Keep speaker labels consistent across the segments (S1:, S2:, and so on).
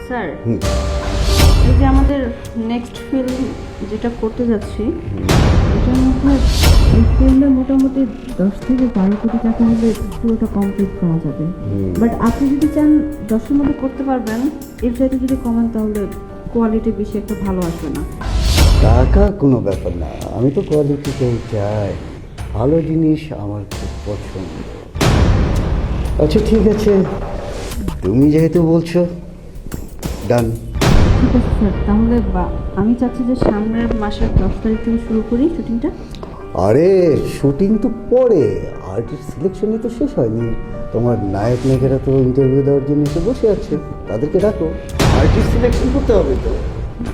S1: Sir, এই যে আমাদের নেক্সট ফিল্ম যেটা করতে যাচ্ছি, এটার মধ্যে এই ফিল্মে মোটামুটি 10 থেকে 12 কোটি টাকা হলে পুরোটা কমপ্লিট করা যাবে। বাট আপনি যদি চান 10-এর মধ্যে করতে পারবেন, এর চাইতে যদি কমান তাহলে কোয়ালিটি বেশি একটা ভালো আসবে না।
S2: টাকা কোনো ব্যাপার না, আমি তো কোয়ালিটিটাই চাই। ভালো জিনিস আমার খুব পছন্দ। আচ্ছা ঠিক আছে, তুমি যেহেতু বলছো, ডান।
S1: ঠিক আছে স্যার, তাহলে আমি চাচ্ছি যে সামনের মাসের 10 তারিখ থেকে শুরু করি শুটিংটা।
S2: আরে শুটিং তো পরে, আর্টিস্ট সিলেকশনই তো শেষ হয়নি। তোমার নায়ক নায়িকারা তো ইন্টারভিউ দেওয়ার জন্য এসে বসে আছে, তাদেরকে ডাকো, আর্টিস্ট সিলেকশন করতে হবে তো।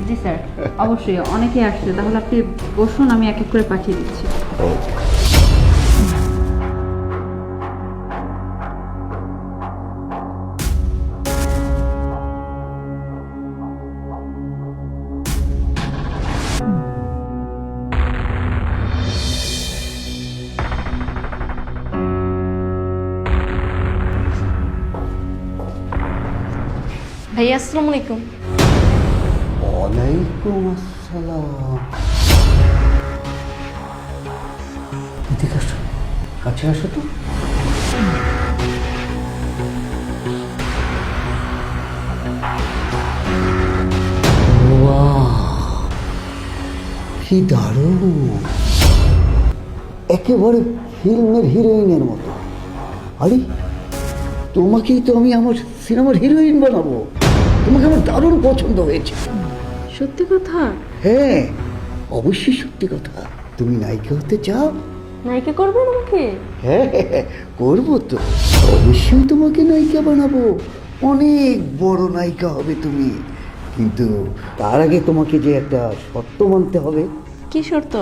S1: জি স্যার, অবশ্যই অনেকেই আসছে, তাহলে আপনি বসুন, আমি এক এক করে পাঠিয়ে দিচ্ছি।
S3: ভাইয়া আসসালামু আলাইকুম।
S2: ওয়ালাইকুম আসসালাম। এদিকে আসো, কাছে আসো তো। বাহ, কি দারুণ! একেবারে ফিল্মের হিরোইনের মতো। আরে তোমাকেই তো আমি আমার সিনেমার হিরোইন বানাবো। তোমাকে আমার দারুণ পছন্দ হয়েছে।
S1: সত্যি কথা?
S2: হ্যাঁ, অবশ্যই সত্যি কথা। তুমি নায়িকা হতে চাও?
S3: নায়িকা করবেন আমাকে?
S2: হ্যাঁ, করবো তো। অবশ্যই তোমাকে নায়িকা বানাবো, অনেক বড় নায়িকা হবে তুমি। কিন্তু তার আগে তোমাকে যে একটা শর্ত মানতে হবে।
S3: কি শর্ত?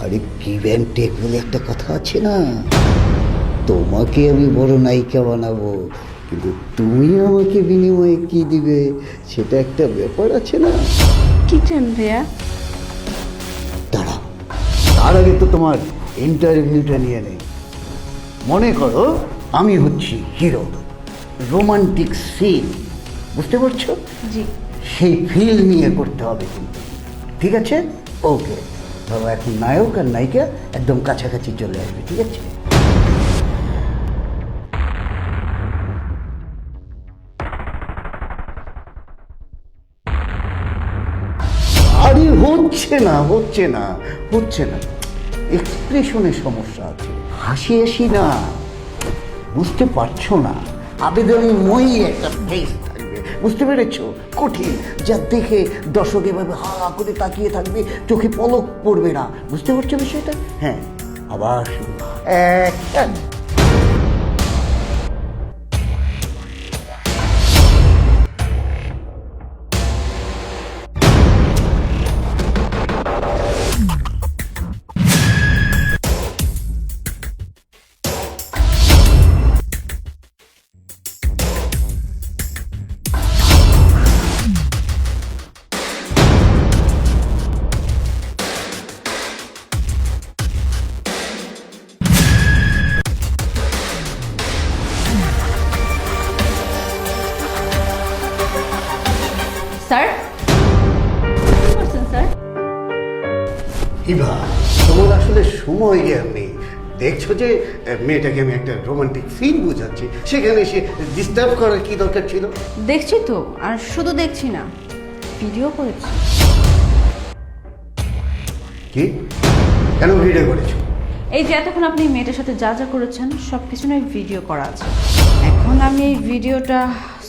S2: আরে গিভ অ্যান্ড টেক বলে একটা কথা আছে না? তোমাকে আমি বড় নায়িকা বানাবো, কিন্তু তুমি আমাকে বিনিময়ে কি দিবে সেটা একটা ব্যাপার আছে না?
S3: কি চান ভাইয়া?
S2: দাঁড়াও, তার আগে তো তোমার ইন্টারভিউটা নিয়ে নেই। মনে করো আমি হচ্ছি হিরো, রোমান্টিক সিন, বুঝতে পারছো?
S3: জি।
S2: সেই ফিল নিয়ে করতে হবে কিন্তু, ঠিক আছে? ওকে, ধরো এখন নায়ক আর নায়িকা একদম কাছাকাছি চলে আসবে, ঠিক আছে? আরে হচ্ছে না, হচ্ছে না, হচ্ছে না, এক্সপ্রেশনের সমস্যা আছে। হাসি হাসি না, বুঝতে পারছো না? আবেদনময়ী একটা ফেস থাকবে, বুঝতে পেরেছো? কঠিন, যা দেখে দর্শক এভাবে হা হা করে তাকিয়ে থাকবে, চোখে পলক পড়বে না, বুঝতে পারছো বিষয়টা? হ্যাঁ, আবার শুরু। অ্যাকশন।
S1: স্যার, কি করছেন স্যার?
S2: হিবা, তোমার আসলে সময় জ্ঞান নেই। দেখছো যে মেয়েটাকে আমি একটা রোমান্টিক সিন বোঝাচ্ছি, সেখানে সে ডিস্টার্ব করার কি দরকার ছিল?
S1: দেখছি তো, আর শুধু দেখছি না, ভিডিও করেছি।
S2: কি? কেন ভিডিও করেছো?
S1: এই যে এতক্ষণ আপনি মেয়েটার সাথে যা যা করেছেন সব কিছু নয় ভিডিও করা আছে। এখন আমি এই ভিডিওটা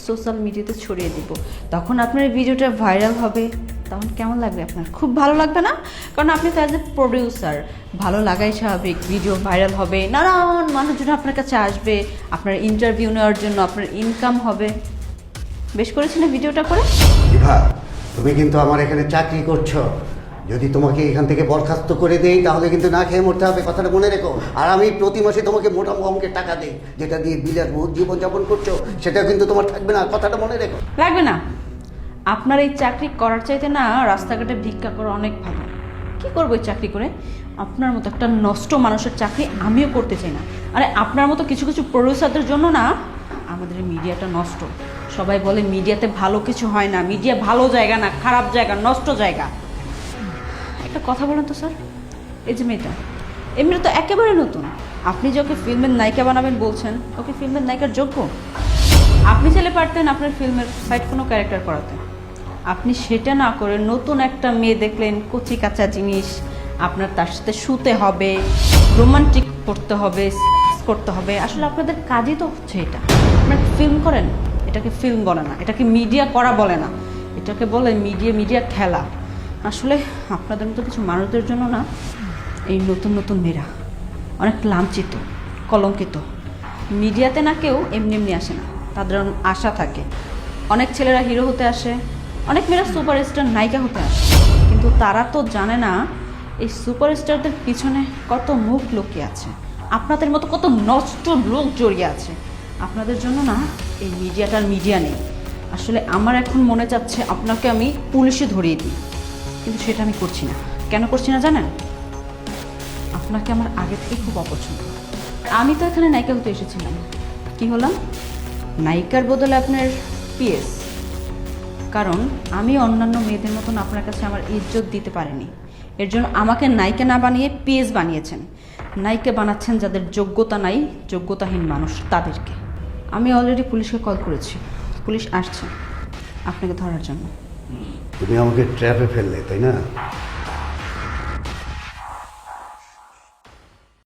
S1: সোশ্যাল মিডিয়াতে ছড়িয়ে দিব, তখন আপনার এই ভিডিওটা ভাইরাল হবে। তখন কেমন লাগবে আপনার? খুব ভালো লাগবে না? কারণ আপনি তো অ্যাজ এ প্রডিউসার, ভালো লাগাই স্বাভাবিক। ভিডিও ভাইরাল হবে, নানান মানুষজন আপনার কাছে আসবে, আপনার ইন্টারভিউ নেওয়ার জন্য, আপনার ইনকাম হবে। বেশ করেছি না ভিডিওটা করে?
S2: হিবা, তুমি কিন্তু আমার এখানে চাকরি করছো। যদি তোমাকে এখান থেকে বরখাস্ত করে দেই তাহলে কিন্তু না খেয়ে মরতে হবে, কথাটা মনে রেখো। আর আমি প্রতি মাসে তোমাকে মোটা অঙ্কের টাকা দিই, যেটা দিয়ে বিলাসবহুল জীবনযাপন করছো, সেটা কিন্তু তোমার থাকবে না, কথাটা মনে রেখো।
S1: লাগবে না। আপনার এই চাকরি করার চাইতে না রাস্তাঘাটে ভিক্ষা করা অনেক ভালো। কি করবো এই চাকরি করে? আপনার মতো একটা নষ্ট মানুষের চাকরি আমিও করতে চাই না। আরে আপনার মতো কিছু কিছু প্রডিউসারদের জন্য না আমাদের এই মিডিয়াটা নষ্ট। সবাই বলে মিডিয়াতে ভালো কিছু হয় না, মিডিয়া ভালো জায়গা না, খারাপ জায়গা, নষ্ট জায়গা। একটা কথা বলেন তো স্যার, এই যে মেয়েটা, এই মেয়েটা তো একেবারে নতুন। আপনি যে ওকে ফিল্মের নায়িকা বানাবেন বলছেন, ওকে ফিল্মের নায়িকার যোগ্য? আপনি চাইলে পারতেন আপনার ফিল্মের সাইড কোনো ক্যারেক্টার করাতে। আপনি সেটা না করে নতুন একটা মেয়ে দেখলেন, কচি কাঁচা জিনিস, আপনার তার সাথে শুতে হবে, রোমান্টিক করতে হবে, করতে হবে। আসলে আপনাদের কাজই তো হচ্ছে এটা। আপনারা ফিল্ম করেন, এটাকে ফিল্ম বলে না, এটাকে মিডিয়া করা বলে না, এটাকে বলে মিডিয়া খেলা। আসলে আপনাদের মতো কিছু মানুষদের জন্য না এই নতুন নতুন মেয়েরা অনেক লাঞ্ছিত, কলঙ্কিত। মিডিয়াতে না কেউ এমনি এমনি আসে না, তাদের আশা থাকে। অনেক ছেলেরা হিরো হতে আসে, অনেক মেয়েরা সুপারস্টার নায়িকা হতে আসে, কিন্তু তারা তো জানে না এই সুপারস্টারদের পিছনে কত মুখ লুকিয়ে আছে, আপনাদের মতো কত নষ্ট লোক জড়িয়ে আছে। আপনাদের জন্য না এই মিডিয়াটার মিডিয়া নেই। আসলে আমার এখন মনে চাচ্ছে আপনাকে আমি পুলিশে ধরিয়ে দিই, কিন্তু সেটা আমি করছি না। কেন করছি না জানেন? আপনাকে আমার আগে থেকে খুব অপছন্দ। আমি তো এখানে নায়িকা হতে এসেছিলাম, কি হলাম? নায়িকার বদলে আপনার পিএস। কারণ আমি অন্যান্য মেয়েদের মতন আপনার কাছে আমার ইজ্জত দিতে পারিনি, এর জন্য আমাকে নায়িকা না বানিয়ে পিএস বানিয়েছেন। নায়িকা বানাচ্ছেন যাদের যোগ্যতা নাই, যোগ্যতাহীন মানুষ তাদেরকে। আমি অলরেডি পুলিশকে কল করেছি, পুলিশ আসছে আপনাকে ধরার জন্য।
S2: তুমি আমাকে ট্র্যাপে ফেললে, তাই না?